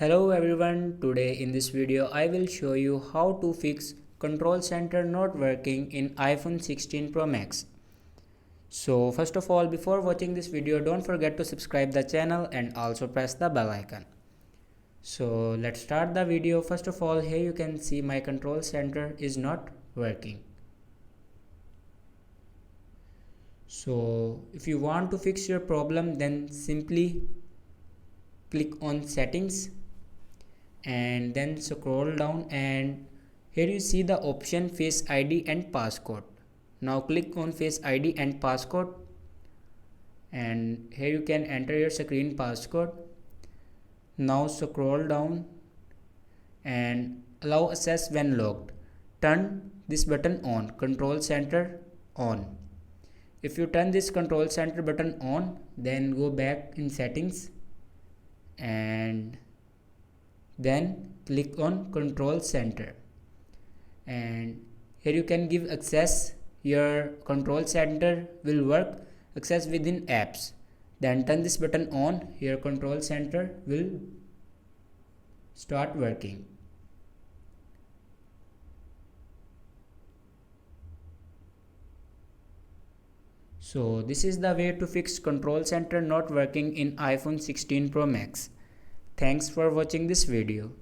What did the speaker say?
Hello everyone, today in this video I will show you how to fix control center not working in iPhone 16 Pro Max. So first of all, before watching this video, don't forget to subscribe the channel and also press the bell icon. So let's start the video. First of all, here you can see my control center is not working. So if you want to fix your problem, then simply click on settings and then scroll down, and here you see the option Face ID and passcode. Now click on Face ID and passcode, and here you can enter your screen passcode. Now scroll down and allow access when logged. Turn this button on, control center on. If you turn this control center button on, then go back in settings and then click on control center, and here you can give access. Your control center will work access within apps. Then turn this button on, your control center will start working. So this is the way to fix control center not working in iPhone 16 Pro Max. Thanks for watching this video.